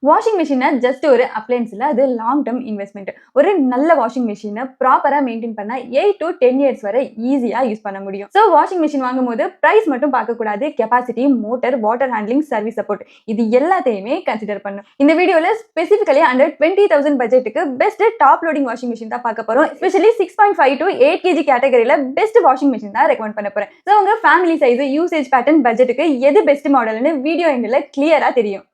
Washing மிஷினை just ஒரு appliances இல்லை, அது லாங் டேர்ம் இன்வெஸ்ட்மெண்ட். ஒரு நல்ல வாஷிங் மிஷினை ப்ராப்பராக மெயின்டைன் பண்ண 8 to 10 இயர்ஸ் வரை ஈஸியாக யூஸ் பண்ண முடியும். ஸோ வாஷிங் மிஷின் வாங்கும் போது ப்ரைஸ் மட்டும் பார்க்கக்கூடாது, capacity, motor, water handling, service support இது எல்லாத்தையுமே கன்சிடர் பண்ணும். இந்த வீடியோவில் ஸ்பெசிஃபிக்கலி அண்டர் 20,000 பட்ஜெட்டுக்கு best top loading washing machine தான் பார்க்க போகிறோம். எஸ்பெஷலி 6.5 to 8 kg கேட்டகரியில் பெஸ்ட் வாஷிங் மிஷின் தான் ரெக்கமெண்ட் பண்ண போகிறேன். ஸோ உங்கள் ஃபேமிலி சைஸ், யூசேஜ் பேட்டர்ன், பட்ஜெட்டுக்கு எது பெஸ்ட் மாடல்னு வீடியோ எண்டில் கிளியராக தெரியும்.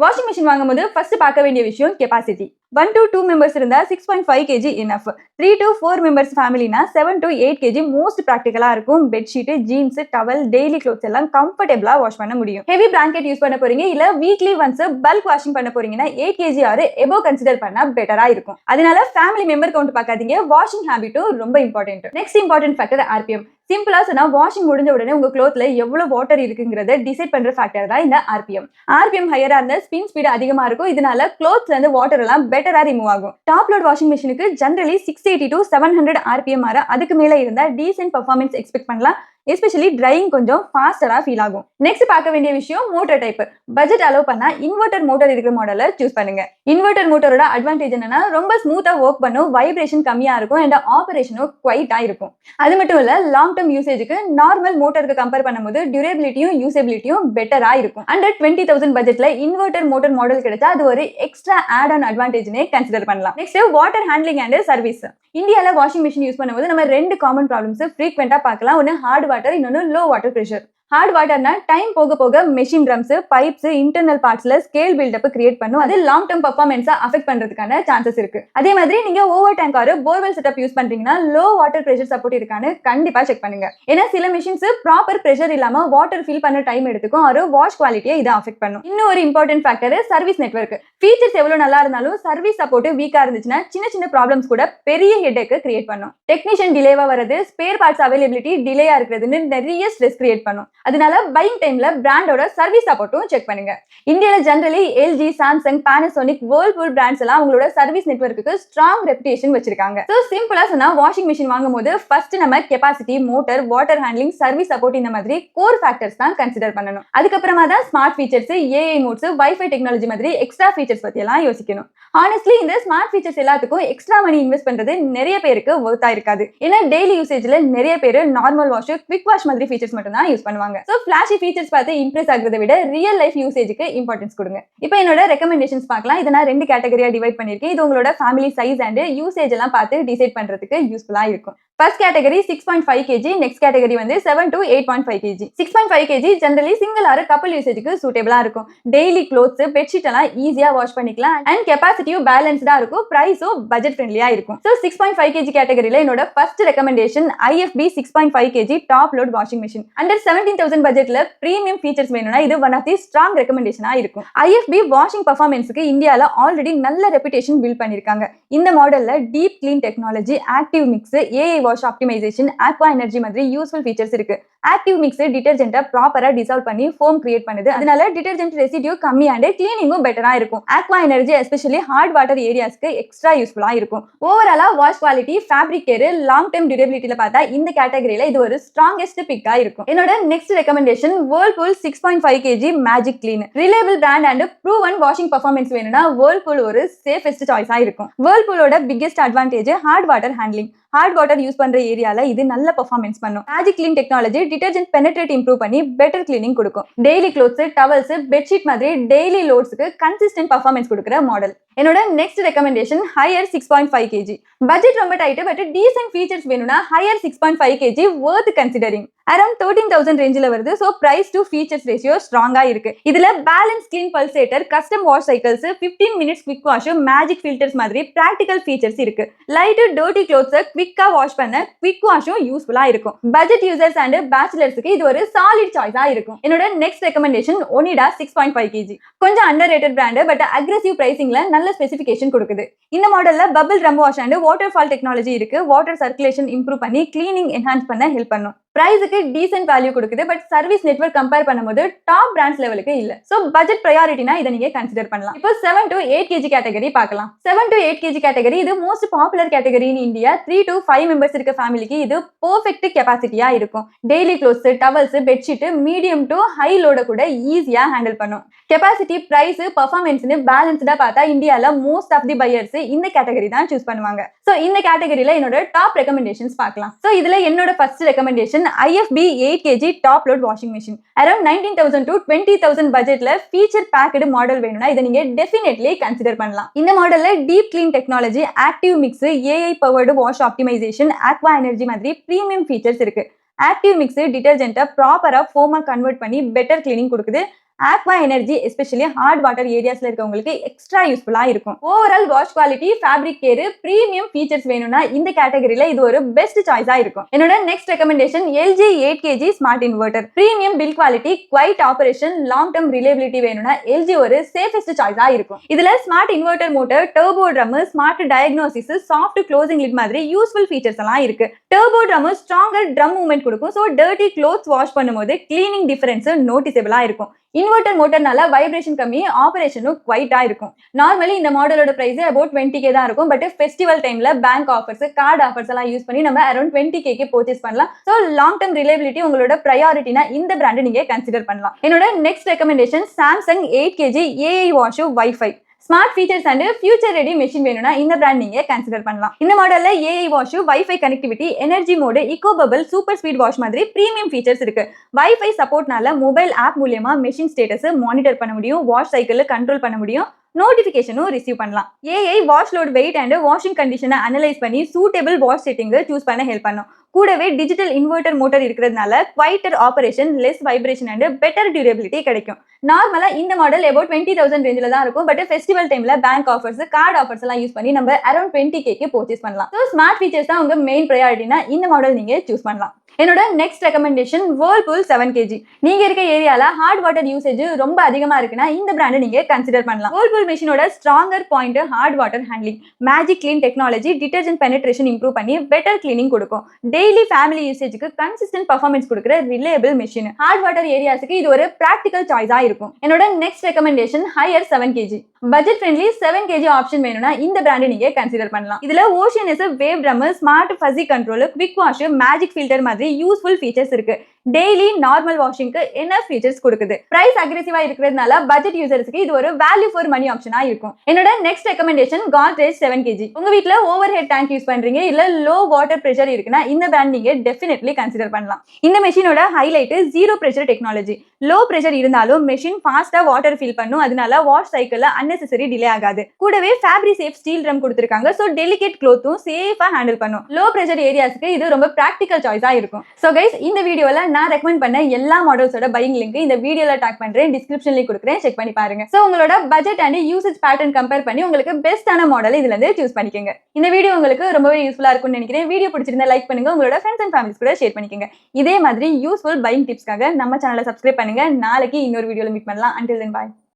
வாஷிங் மிஷின் வாங்கும்போது ஃபர்ஸ்ட் பார்க்க வேண்டிய விஷயம் கெப்பாசிட்டி. 1 to 2 members இருந்தா 6.5 kg enough. 3 to 4 members ஃபேமிலினா 7 to 8 kg மோஸ்ட் ப்ராக்டிகலா இருக்கும். Bedsheet, jeans, towel, daily clothes எல்லாம் கம்ஃபர்டபுளா வாஷ் பண்ண முடியும். ஹெவி பிளாங்கெட் யூஸ் பண்ண போறீங்க இல்ல வீக்லி ஒன்ஸ் பல்க் வாஷிங் பண்ண போறீங்கன்னா 8 kg ஆர் எபோ கன்சிடர் பண்ணா பெட்டரா இருக்கும். அதனால ஃபேமிலி மெம்பர் கவுண்ட் பார்க்காதீங்க, வாஷிங் ஹேபிட்டும் ரொம்ப important. Next important factor RPM. சிம்பிளா சொன்னா வாஷிங் முடிஞ்ச உடனே உங்க க்ளோத்ல எவ்வளவு வாட்டர் இருக்குங்கிறத டிசைட் பண்ற ஃபேக்டர் தான் இந்த ஆர்பிஎம். ஆர்பிஎம் ஹையரா இருந்தா ஸ்பின் ஸ்பீட் அதிகமா இருக்கும், இதனால க்ளோத்ஸ்ல இருந்து வாட்டர் எல்லாம் பெட்டரா ரிமூவ் ஆகும். டாப் லோட் வாஷிங் மிஷினுக்கு ஜெனரலி 680 to 700 ஆர்பிஎம் ஆற அதுக்கு மேல இருந்தா டீசென்ட் பெர்ஃபார்மன்ஸ் எக்ஸ்பெக்ட் பண்ணலாம். எஸ்பெஷலி ட்ரையிங் கொஞ்சம் ஃபாஸ்டரா ஃபீல் ஆகும். நெக்ஸ்ட் பார்க்க வேண்டிய விஷயம் மோட்டர் டைப். பட்ஜெட் அலோவ் பண்ணா இன்வெர்டர் மோட்டர் இருக்கிற மாடலை சூஸ் பண்ணுங்க. இன்வெர்டர் மோட்டரோட அட்வான்டேஜ் என்னன்னா ரொம்ப ஸ்மூத்தா ஒர்க் பண்ணும், வைப்ரேஷன் கம்மியா இருக்கும் அண்ட் ஆபரேஷனும் குவைட்டா இருக்கும். அது மட்டும் இல்ல லாங் டேர்ம் யூசேஜுக்கு நார்மல் மோட்டருக்கு கம்பேர் பண்ணும்போது டியூரபிலிட்டியும் யூசபிலிட்டியும் பெட்டரா இருக்கும். அண்டர் 20,000 பட்ஜெட்ல இன்வெர்டர் மோட்டர் மாடல் கிடைச்சா அது ஒரு எக்ஸ்ட்ரா ஆட் ஆன் அட்வான்டேஜ்னே கன்சிடர் பண்ணலாம். Next water handling and service. இந்தியால வாஷிங் மிஷின் யூஸ் பண்ணும்போது நம்ம ரெண்டு காமன் ப்ராப்ளம்ஸ் ஃப்ரீக்வெண்டா பார்க்கலாம். ஒன்னு ஹார்ட் வாட்டர், இன்னொன்னு லோ வாட்டர் பிரஷர். ஹார்ட் வாட்டர்னா டைம் போக போக மெஷின் ட்ரம்ஸ், பைப்ஸ், இன்டர்னல் பார்ட்ஸ்ல ஸ்கேல் பில்டப் கிரியேட் பண்ணும். அது லாங் டேர்ம் பெர்ஃபார்மன்ஸை அஃபெக்ட் பண்றதுக்கான சான்சஸ் இருக்கு. அதே மாதிரி நீங்க over tank or borewell setup use பண்றீங்கன்னா லோ வாட்டர் பிரஷர் சப்போர்ட் இருக்கான்னு கண்டிப்பா செக் பண்ணுங்க. ஏன்னா சில மிஷின்ஸ் ப்ராப்பர் பிரஷர் இல்லாம வாட்டர் ஃபில் பண்ண டைம் எடுத்துக்கும், ஒரு வாஷ் குவாலிட்டியை இதை அஃபெக்ட் பண்ணும். இன்னும் ஒரு important factor service network. Features எவ்வளவு நல்லா இருந்தாலும் சர்வீஸ் சப்போர்ட் வீக்கா இருந்துச்சுன்னா சின்ன சின்ன ப்ராப்ளம்ஸ் கூட பெரிய ஹெட்டேக் கிரியேட் பண்ணும். டெக்னீஷியன் டிலேவா வரது, ஸ்பேர் பார்ட்ஸ் அவைலபிலிட்டி டிலேயா இருக்கிறதுன்னு நிறைய ஸ்ட்ரெஸ் கிரியேட் பண்ணும். அதனால பையிங் டைம்ல பிராண்டோட சர்வீஸ் சப்போர்ட்டும் செக் பண்ணுங்க. இந்தியால generally LG, Samsung, Panasonic, Whirlpool brands எல்லாம் அவங்களோட சர்வீஸ் நெட்வொர்க்குக்கு ஸ்ட்ராங் ரெப்புடேஷன் வச்சிருக்காங்க. சோ சிம்பிளா சொன்னா வாஷிங் மிஷின் வாங்கும்போது ஃபர்ஸ்ட் நம்ம capacity, motor, water handling, service support இந்த மாதிரி கோர் ஃபேக்டர்ஸ் தான் கன்சிடர் பண்ணணும். அதுக்கப்புறமா தான் smart features, AI modes, wifi technology மாதிரி எக்ஸ்ட்ரா ஃபீச்சர்ஸ் பத்தி எல்லாம் யோசிக்கணும். ஹானஸ்ட்லி இந்த ஸ்மார்ட் ஃபீச்சர்ஸ் எல்லாத்துக்கும் எக்ஸ்ட்ரா மணி இன்வெஸ்ட் பண்றது நிறைய பேருக்கு ஒர்த்தா இருக்காது. ஏன்னா டெய்லி யூசேஜ்ல நிறைய பேர் நார்மல் வாஷ், குவிக் வாஷ் மாதிரி ஃபீச்சர்ஸ் மட்டும் தான் யூஸ் பண்ணுவாங்க. சோ ஃபிளாஷி ஃபீச்சர்ஸ் பார்த்து இம்ப்ரெஸ் ஆகிறத விட ரியல் லைஃப் யூசேஜுக்கு இம்பார்ட்டன்ஸ் கொடுங்க. இப்போ என்னோட ரெக்கமெண்டேஷன்ஸ் பார்க்கலாம். இதை நான் 2 கேட்டகரியா டிவைட் பண்ணிருக்கேன். இது உங்களோட ஃபேமிலி சைஸ் அண்ட் யூசேஜ் எல்லாம் பார்த்து டிசைட் பண்றதுக்கு யூஸ்ஃபுல்லா இருக்கும். First category 6.5 kg, next category வந்து 7 to 8.5 kg. 6.5 kg generally single or couple யூசேஜுக்கு சூட்டபிளா இருக்கும். டெய்லி க்ளோத்ஸ், பெட்ஷீட் எல்லாம் ஈஸியா வாஷ் பண்ணிக்கலாம் அண்ட் கெப்பாசிட்டியும் பேலன்ஸ்டா இருக்கும், பிரைஸும் பட்ஜெட் ஃப்ரெண்ட்லியா இருக்கும். ஸோ 6.5 kg கேட்டகரியில என்னோட first recommendation IFB 6.5 kg top load washing machine. Under 17,000 பட்ஜெட்ல பிரீமியம் ஃபீச்சர்ஸ் வேணும்னா இது ஒன் ஆஃப் தி ஸ்ட்ராங் ரெக்கமெண்டேஷனா இருக்கும். IFB வாஷிங் பர்ஃபார்மன்ஸ்க்கு இந்தியால ஆல்ரெடி நல்ல ரெப்புடேஷன் பில்ட் பண்ணிருக்காங்க. இந்த மாடல்ல deep clean technology, active mix, AI wash optimization, aqua energy மாதிரி யூஸ்ஃபுல் ஃபீச்சர்ஸ் இருக்கு. ஆக்டிவ் மிக்ஸ் டிடர்ஜென்ட்டை ப்ராப்பரா டிசால்வ் பண்ணி ஃபோம் கிரியேட் பண்ணுது, அதனால டிடர்ஜென்ட் ரெசிடியூ கம்மி அண்ட் கிளீனிங்கும் பெட்டரா இருக்கும். Aqua energy especially hard water ஏரியாஸ்க்கு எக்ஸ்ட்ரா யூஸ்ஃபுல்லா இருக்கும். ஓவராலா wash quality, fabric care, long term டியூரபிலிட்டில பார்த்தா இந்த கேட்டகரியில இது ஒரு ஸ்ட்ராங்கஸ்ட் பிக்கா இருக்கும். என்னோட next recommendation Whirlpool 6.5 kg magic clean. Reliable brand and proven washing performance வேணும்னா வேர்ல்பூல் ஒரு சேஃபஸ்ட் சாய்ஸா இருக்கும். வேர்ல்பூலோட biggest advantage hard water handling. Hard water use பண்ற ஏரியால இது நல்ல பெர்ஃபார்மன்ஸ் பண்ணும். Magic clean technology detergent penetrate improve பண்ணி பெட்டர் கிளீனிங் கொடுக்கும். டெய்லி க்ளோத்ஸ், டவல்ஸ், பெட்ஷீட் மாதிரி டெய்லி லோட்ஸ்க்கு கன்சிஸ்டன்ட் பெர்ஃபார்மன்ஸ் கொடுக்குற மாடல். என்னோட next recommendation Haier 6.5 kg. Budget ரொம்ப டைட் பட் டீசென்ட் ஃபீச்சர்ஸ் வேணும்னா Haier 6.5 kg worth considering. Around 13,000 ரேஞ்சில் வருது. So price to features ratio ஸ்ட்ராங்கா இருக்கு. இதுல balance clean pulsator, custom wash cycles, 15 minutes quick wash, magic filters மாதிரி practical features இருக்கு. Light dirty க்ளோத்ஸை குவிக்கா wash பண்ண குவிக் வாஷும் யூஸ்ஃபுல்லா இருக்கும். பட்ஜெட் யூசர்ஸ் அண்ட் பேச்சுலர்ஸ்க்கு இது ஒரு சாலிட் சாய்ஸா இருக்கும். என்னோட நெக்ஸ்ட் ரெக்கமெண்டேஷன் ஒனிடா 6.5 kg. கொஞ்சம் underrated brand but aggressive பிரைசிங்ல நல்ல ஸ்பெசிஃபிகேஷன் கொடுக்குது. இந்த மாடல்ல bubble drum wash and waterfall technology இருக்கு. வாட்டர் சர்க்குலேஷன் இம்ப்ரூவ் பண்ணி கிளீனிங் என்ஹான்ஸ் பண்ண ஹெல்ப் பண்ணும். பிரைஸுக்கு டீசென்ட் வேல்யூ கொடுக்குது. பட் சர்வீஸ் நெட்வொர்க் கம்பேர் பண்ணும்போது டாப் பிராண்ட்ஸ் லெவலுக்கு இல்ல. சோ பட்ஜெட் ப்ரையாரிட்டினா இதை நீங்க கன்சிடர் பண்ணலாம். இப்போ 7 to 8 kg கேட்டகரி பார்க்கலாம். 7 to 8 kg கேட்டகரி இது most popular category in India. 3 to 5 members இருக்க ஃபேமிலிக்கு இது பெர்ஃபெக்ட் கெபாசிட்டியா இருக்கும். Daily clothes, towels, bedsheet medium to high லோட கூட ஈஸியா ஹேண்டில் பண்ணும். கெபாசிட்டி, பிரைஸ், பெர்ஃபார்மன்ஸ்னு பேலன்ஸ்டா பார்த்தா இந்தியால மோஸ்ட் ஆஃப் தி பையர்ஸ் இந்த கேட்டகரி தான் சூஸ் பண்ணுவாங்க. சோ இந்த கேட்டகரியில என்னோட டாப் ரெக்கமெண்டேஷன்ஸ் பார்க்கலாம். சோ இதுல என்னோட first recommendation IFB 8 kg top load washing machine. Around 19,000 to 20,000 பட்ஜெட்ல ஃபீச்சர் பேக்டு மாடல் வேணும்னா இதை நீங்க டெஃபினெட்லி கன்சிடர் பண்ணலாம். இந்த மாடல்ல deep clean technology, active mix, AI powered wash optimization, aqua energy மாதிரி பிரீமியம் ஃபீச்சர்ஸ் இருக்கு. ஆக்டிவ் மிக்ஸ் டிடர்ஜென்ட்டை ப்ராப்பரா ஃபோமா கன்வெர்ட் பண்ணி பெட்டர் கிளீனிங் கொடுக்குது. Aqua energy especially hard water ஏரியாஸ்ல இருக்கவங்களுக்கு எக்ஸ்ட்ரா யூஸ்ஃபுல்லா இருக்கும். Overall wash quality, fabric care, premium features வேணும்னா இந்த கேட்டகரியில இது ஒரு பெஸ்ட் சாய்ஸா இருக்கும். என்னோட next recommendation LG 8 kg smart inverter. Premium build quality, quiet operation, long term reliability வேணும்னா LG ஒரு சேஃபஸ்ட் சாய்ஸா இருக்கும். இதுல smart inverter motor, turbo drum, smart diagnosis, soft closing lid மாதிரி யூஸ்ஃபுல் ஃபீச்சர்ஸ் எல்லாம் இருக்கு. Turbo drum stronger drum movement கொடுக்கும். So dirty clothes wash பண்ணும்போது கிளீனிங் டிஃபரன்ஸ் நோட்டிசபிளா இருக்கும். இன்வெர்டர் மோட்டர்னால வைப்ரேஷன் கம்மி, ஆபரேஷனும் குவைட்டா இருக்கும். நார்மலி இந்த மாடலோட பிரைஸ் அபவுட் 20K தான் இருக்கும். பட் ஃபெஸ்டிவல் டைம்ல பேங்க் ஆஃபர்ஸ், கார்டு ஆஃபர்ஸ் எல்லாம் யூஸ் பண்ணி நம்ம அரௌண்ட் 20K பர்ச்சேஸ் பண்ணலாம். ஸோ லாங் டர்ம் ரிலேபிலிட்டி உங்களோட ப்ரையாரிட்டினா இந்த பிராண்ட் நீங்க கன்சிடர் பண்ணலாம். என்னோட next recommendation Samsung 8 kg AI wash wifi. Smart features and future ready machine வேணும்னா இந்த பிராண்ட் நீங்க கன்சிடர் பண்ணலாம். இந்த மாடல்ல AI wash, wifi connectivity, energy mode, eco bubble, super speed wash மாதிரி பிரீமியம் ஃபீச்சர்ஸ் இருக்கு. வைஃபை சப்போர்ட்னால மொபைல் ஆப் மூலமா machine status monitor பண்ண முடியும், வாஷ் சைக்கிள் கண்ட்ரோல் பண்ண முடியும், நோட்டிபிகேஷனும் ரிசீவ் பண்ணலாம். AI wash load weight and washing கண்டிஷனை அனலைஸ் பண்ணி சூட்டபிள் வாஷ் செட்டிங் சூஸ் பண்ண ஹெல்ப் பண்ணும். கூடவே டிஜிட்டல் இன்வெர்டர் மோட்டர் இருக்கிறதுனால quieter operation, less vibration and better durability கிடைக்கும். நார்மலா இந்த மாடல் அபவுட் 20,000 ரேஞ்சில தான் இருக்கும். பட் ஃபெஸ்டிவல் டைம்ல பேங்க் ஆஃபர்ஸ், கார்டு ஆஃபர்ஸ் எல்லாம் யூஸ் பண்ணி நம்ம அரௌண்ட் 20K பர்ச்சேஸ் பண்ணலாம். ஸோ ஸ்மார்ட் ஃபீச்சர்ஸ் தான் உங்க மெயின் ப்ரையாரிட்டினா இந்த மாடல் நீங்க சூஸ் பண்ணலாம். என்னோட நெக்ஸ்ட் ரெக்கமெண்டேஷன் வேர்ல்பூல் 7 kg. நீங்க இருக்க ஏரியால ஹார்ட் வாட்டர் யூசேஜ் ரொம்ப அதிகமா இருக்குன்னா இந்த பிராண்ட் நீங்க கன்சிடர் பண்ணலாம். வேர்ல்பூல் மிஷினோட stronger point hard water handling, magic clean technology detergent penetration improve பண்ணி பெட்டர் கிளீனிங் கொடுக்கும். டெய்லி ஃபேமிலி யூசேஜுக்கு கன்சிஸ்டன்ட் பர்ஃபார்மன்ஸ் கொடுக்குற ரிலேபிள் மிஷின். ஹார்ட் வாட்டர் ஏரியாஸுக்கு இது ஒரு பிராக்டிகல் சாய்ஸா இருக்கும். என்னோட next recommendation Haier 7 kg. Budget friendly 7 kg option வேணும்னா இந்த பிராண்ட் நீங்க கன்சிடர் பண்ணலாம். இதுல Oceanus, wave drum, smart fuzzy control, quick wash, magic filter மாதிரி யூஸ்ஃபுல் ஃபீச்சர்ஸ் இருக்கு. டெய்லி நார்மல் வாஷிங்க்கு என்ன ஃபீச்சர்ஸ் கொடுக்குது. பிரைஸ் அக்ரெசிவா இருக்கிறதுனால பட்ஜெட் யூசர்ஸ்க்கு இது ஒரு வேல்யூ ஃபார் மணி ஆப்ஷனா இருக்கும். என்னோட நெக்ஸ்ட் ரெக்கமெண்டேஷன் காட்ரேஜ் 7 kg. உங்க வீட்ல ஓவர் ஹெட் டேங்க் யூஸ் பண்றீங்க, இல்ல லோ வாட்டர் பிரஷர் இருக்குன்னா இந்த பிராண்ட் நீங்க டெஃபினெட்லி கன்சிடர் பண்ணலாம். இந்த மெஷினோட highlight zero pressure technology. Low pressure இருந்தாலும் மெஷின் ஃபாஸ்டா வாட்டர் ஃபில் பண்ணும். அதனால வாஷ் சைக்கிள்ல அன்னெசரி டிலே ஆகாது. கூடவே ஃபேப்ரி சேஃப் ஸ்டீல் ட்ரம் கொடுத்திருக்காங்க. சோ டெலிகேட் க்ளோத்தும் சேஃபா ஹேண்டில் பண்ணும். லோ பிரஷர் ஏரியாஸ்க்கு இது ரொம்ப பிராக்டிகல் சாய்ஸா இருக்கும். சோ கைஸ், இந்த வீடியோல நான் ரெக்கமெண்ட் பண்ண எல்லா மாடல்ஸோட பையிங் லிங்க் இந்த வீடியோல டாக் பண்றேன், டிஸ்கிரிப்ஷன்ல கொடுக்குறேன், செக் பண்ணி பாருங்க. சோ உங்களோட budget and usage pattern compare பண்ணி உங்களுக்கு பெஸ்டான மாடல் இதுல இருந்து சூஸ் பண்ணிக்கங்க. இந்த வீடியோ உங்களுக்கு ரொம்பவே யூஸ்ஃபுல்லா இருக்கும்னு நினைக்கிறேன். வீடியோ பிடிச்சிருந்தா லைக் பண்ணுங்க, உங்களோட ஃப்ரெண்ட்ஸ் அண்ட் ஃபேமிலிஸ் கூட ஷேர் பண்ணிக்கங்க. இதே மாதிரி யூஸ்ஃபுல் பையிங் டிப்ஸ்க்காக நம்ம சேனலை சப்ஸ்கிரைப் பண்ணுங்க. நாளைக்கு இன்னொரு வீடியோல மீட் பண்ணலாம். until then bye.